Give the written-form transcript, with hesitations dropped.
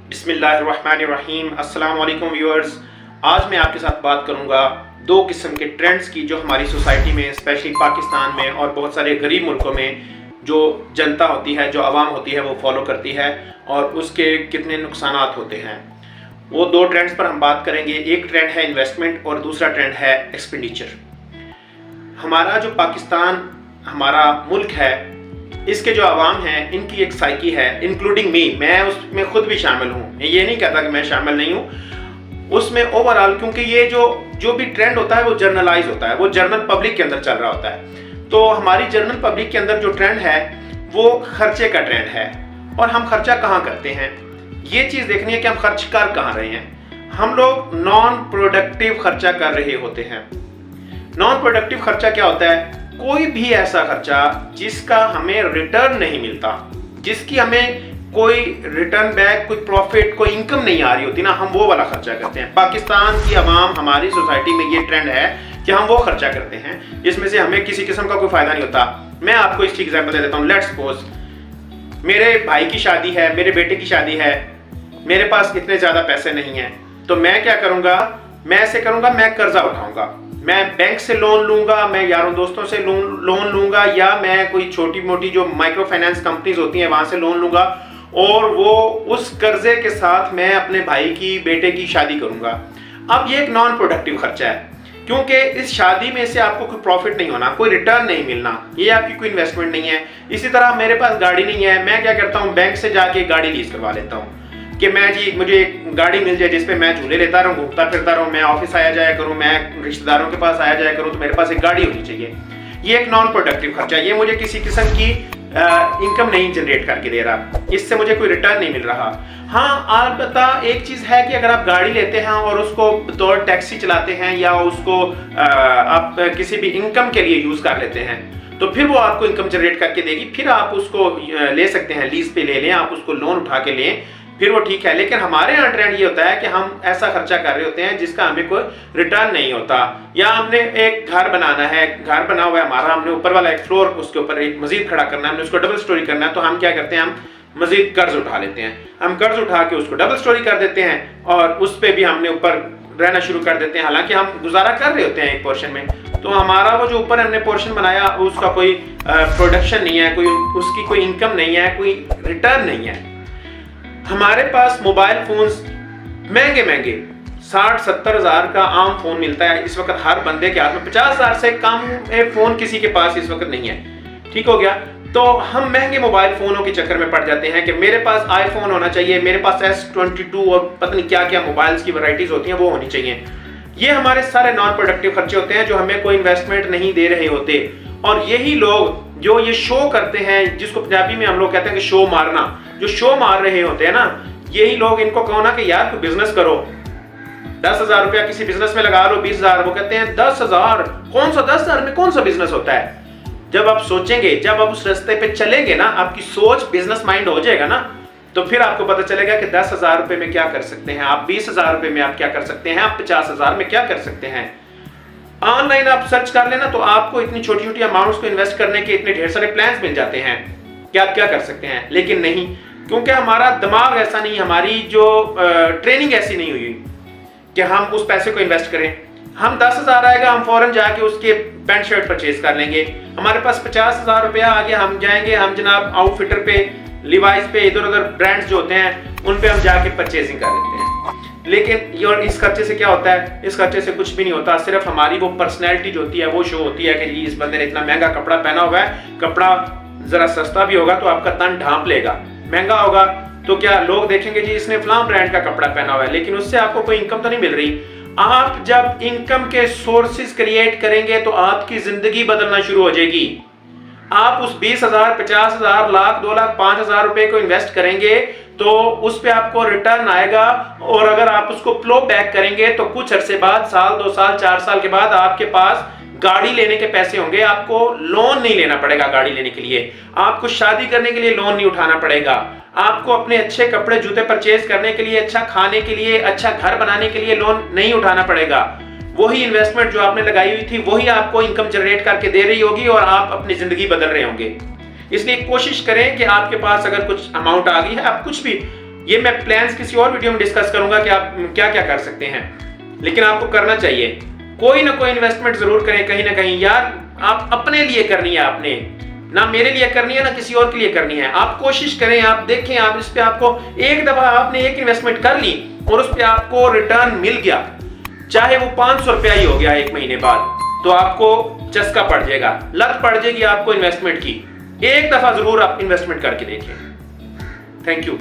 बिस्मिल्लाहिर्रहमानिर्रहीम। अस्सलाम वालेकुम व्यूअर्स। आज मैं आपके साथ बात करूंगा दो किस्म के ट्रेंड्स की जो हमारी सोसाइटी में, स्पेशली पाकिस्तान में और बहुत सारे गरीब मुल्कों में जो जनता होती है, जो आवाम होती है, वो फॉलो करती है और उसके कितने नुकसानात होते हैं। वो दो ट्रेंड्स पर हम बात करेंगे। एक ट्रेंड है इन्वेस्टमेंट और दूसरा ट्रेंड है एक्सपेंडिचर। हमारा जो पाकिस्तान, हमारा मुल्क है, इसके जो आवाम हैं, इनकी एक साइकी है, इंक्लूडिंग मी, मैं उसमें खुद भी शामिल हूँ। ये नहीं कहता कि मैं शामिल नहीं हूँ उसमें ओवरऑल, क्योंकि ये जो भी ट्रेंड होता है वो जर्नलाइज होता है, वो जर्नल पब्लिक के अंदर चल रहा होता है। तो हमारी जर्नल पब्लिक के अंदर जो ट्रेंड है वो खर्चे का ट्रेंड है। और हम खर्चा कहाँ करते हैं, ये चीज़ देखनी है कि हम खर्च कर कहाँ रहे हैं। हम लोग नॉन प्रोडक्टिव खर्चा कर रहे होते हैं। नॉन प्रोडक्टिव खर्चा क्या होता है? कोई भी ऐसा खर्चा जिसका हमें रिटर्न नहीं मिलता, जिसकी हमें कोई रिटर्न बैक, कोई प्रॉफिट, कोई इनकम नहीं आ रही होती ना, हम वो वाला खर्चा करते हैं। पाकिस्तान की आवाम, हमारी सोसाइटी में ये ट्रेंड है कि हम वो खर्चा करते हैं जिसमें से हमें किसी किस्म का कोई फायदा नहीं होता। मैं आपको इसकी एग्जांपल दे देता हूँ। लेट्स सपोज मेरे भाई की शादी है, मेरे बेटे की शादी है, मेरे पास इतने ज्यादा पैसे नहीं है, तो मैं क्या करूंगा? मैं ऐसे करूंगा, मैं कर्जा उठाऊंगा, मैं बैंक से लोन लूंगा, मैं यारों दोस्तों से लोन लूंगा, या मैं कोई छोटी मोटी जो माइक्रो फाइनेंस कंपनीज होती हैं वहां से लोन लूंगा और वो उस कर्जे के साथ मैं अपने भाई की, बेटे की शादी करूंगा। अब ये एक नॉन प्रोडक्टिव खर्चा है, क्योंकि इस शादी में से आपको कोई प्रॉफिट नहीं होना, कोई रिटर्न नहीं मिलना, ये आपकी कोई इन्वेस्टमेंट नहीं है। इसी तरह मेरे पास गाड़ी नहीं है, मैं क्या करता हूँ, बैंक से जाके गाड़ी लीज करवा लेता हूँ कि मैं जी, मुझे एक गाड़ी मिल जाए जिसपे मैं झूले लेता रहूँ, घूमता फिरता रहूँ, मैं ऑफिस आया जाया करूँ, मैं रिश्तेदारों के पास आया जाया करूँ, तो मेरे पास एक गाड़ी होनी चाहिए। ये एक नॉन प्रोडक्टिव खर्चा, ये मुझे किसी किस्म की इनकम नहीं जनरेट करके दे रहा, इससे मुझे कोई रिटर्न नहीं मिल रहा। हाँ, अलबत्ता एक चीज़ है कि अगर आप गाड़ी लेते हैं और उसको बतौर टैक्सी चलाते हैं या उसको आप किसी भी इनकम के लिए यूज़ कर लेते हैं, तो फिर वो आपको इनकम जनरेट करके देगी, फिर आप उसको ले सकते हैं, लीज पे ले लें, आप उसको लोन उठा के लें, फिर वो ठीक है। लेकिन हमारे यहाँ ट्रेंड ये होता है कि हम ऐसा खर्चा कर रहे होते हैं जिसका हमें कोई रिटर्न नहीं होता। या हमने एक घर बनाना है, घर बना हुआ है हमारा, हमने ऊपर वाला एक फ्लोर, उसके ऊपर एक मस्जिद खड़ा करना है, हमने उसको डबल स्टोरी करना है, तो हम क्या करते हैं, हम मस्जिद कर्ज उठा लेते हैं, हम कर्ज उठा के उसको डबल स्टोरी कर देते हैं और उस पर भी हमने ऊपर रहना शुरू कर देते हैं। हालांकि हम गुजारा कर रहे होते हैं एक पोर्शन में, तो हमारा वो जो ऊपर हमने पोर्शन बनाया उसका कोई प्रोडक्शन नहीं है, कोई उसकी कोई इनकम नहीं है, कोई रिटर्न नहीं है। हमारे पास मोबाइल फोन्स महंगे महंगे 60-70 हज़ार का आम फोन मिलता है इस वक्त हर बंदे के हाथ में। 50 हज़ार से कम फोन किसी के पास इस वक्त नहीं है। ठीक हो गया? तो हम महंगे मोबाइल फोनों के चक्कर में पड़ जाते हैं कि मेरे पास आईफोन होना चाहिए, मेरे पास S22 और पता नहीं क्या क्या मोबाइल्स की वैरायटीज होती हैं, वो होनी चाहिए। ये हमारे सारे नॉन प्रोडक्टिव खर्चे होते हैं जो हमें कोई इन्वेस्टमेंट नहीं दे रहे होते। और यही लोग जो ये शो करते हैं, जिसको पंजाबी में हम लोग कहते हैं कि शो मारना, जो शो मार रहे होते हैं ना, यही लोग, इनको कहो ना कि यार कोई बिजनेस करो, 10,000 रुपया किसी बिजनेस में लगा लो, 20,000, वो कहते हैं 10,000, कौन सा 10,000 में कौन सा बिजनेस होता है? जब आप सोचेंगे, जब आप उस रास्ते पे चलेंगे ना, आपकी सोच बिजनेस माइंड हो जाएगा ना, तो फिर आपको पता चलेगा कि 10,000 रुपए में क्या कर सकते हैं आप, 20,000 रुपए में आप क्या कर सकते हैं, आप 50,000 में क्या कर सकते हैं। ऑनलाइन आप सर्च कर लेना तो आपको इतनी छोटी छोटी अमाउंट्स को इन्वेस्ट करने के इतने ढेर सारे प्लान्स मिल जाते हैं कि आप क्या कर सकते हैं। लेकिन नहीं, क्योंकि हमारा दिमाग ऐसा नहीं, हमारी जो ट्रेनिंग ऐसी नहीं हुई कि हम उस पैसे को इन्वेस्ट करें। हम 10,000 आएगा, हम फौरन जाके उसके पैंट शर्ट परचेज कर लेंगे। हमारे पास 50,000 रुपया आ गया, हम जाएंगे, हम जनाब आउटफिटर पे, लिवाइस पे, इधर उधर ब्रांड्स जो होते हैं उन पे हम जाके परचेजिंग कर लेते हैं। लेकिन और इस खर्चे से क्या होता है? इस खर्चे से कुछ भी नहीं होता। सिर्फ हमारी वो पर्सनैलिटी जो होती है वो शो होती है कि जी इस बंदे ने इतना महंगा कपड़ा पहना हुआ है, कपड़ा जरा सस्ता भी होगा तो आपका तन ढांप लेगा, महंगा होगा तो क्या लोग देखेंगे जी इसने फलां ब्रांड का कपड़ा पहना हुआ है, लेकिन उससे आपको कोई इनकम तो नहीं मिल रही। आप जब इनकम के सोर्सेज क्रिएट करेंगे तो आपकी जिंदगी बदलना शुरू हो जाएगी। आप उस 20,000, 50,000, लाख, 2 लाख, 5,000 रुपए को इन्वेस्ट करेंगे तो उस पे आपको रिटर्न आएगा, और अगर आप उसको फ्लो बैक करेंगे तो कुछ अरसे बाद, साल, 2 साल, 4 साल के बाद आपके पास गाड़ी लेने के पैसे होंगे। आपको लोन नहीं लेना पड़ेगा गाड़ी लेने के लिए, आपको शादी करने के लिए लोन नहीं उठाना पड़ेगा, आपको अपने अच्छे कपड़े जूते परचेज करने के लिए, अच्छा खाने के लिए, अच्छा घर बनाने के लिए लोन नहीं उठाना पड़ेगा। वही इन्वेस्टमेंट जो आपने लगाई हुई थी वही आपको इनकम जनरेट करके दे रही होगी और आप अपनी जिंदगी बदल रहे होंगे। इसलिए कोशिश करें कि आपके पास अगर कुछ अमाउंट आ गई है, आप कुछ भी ये मैं प्लान्स किसी और वीडियो में डिस्कस करूंगा कि आप क्या क्या कर सकते हैं, लेकिन आपको करना चाहिए कोई ना कोई इन्वेस्टमेंट जरूर करें कहीं ना कहीं। यार आप अपने लिए करनी है, आपने ना मेरे लिए करनी है ना किसी और के लिए करनी है। आप कोशिश करें, आप देखें, आप इस पे आपको एक दफा आपने एक इन्वेस्टमेंट कर ली और उस पे आपको रिटर्न मिल गया, चाहे वो 500 रुपया ही हो गया 1 महीने बाद, तो आपको चस्का पड़ जाएगा, लत पड़ जाएगी आपको इन्वेस्टमेंट की। एक दफा जरूर आप इन्वेस्टमेंट करके देखें। Thank you.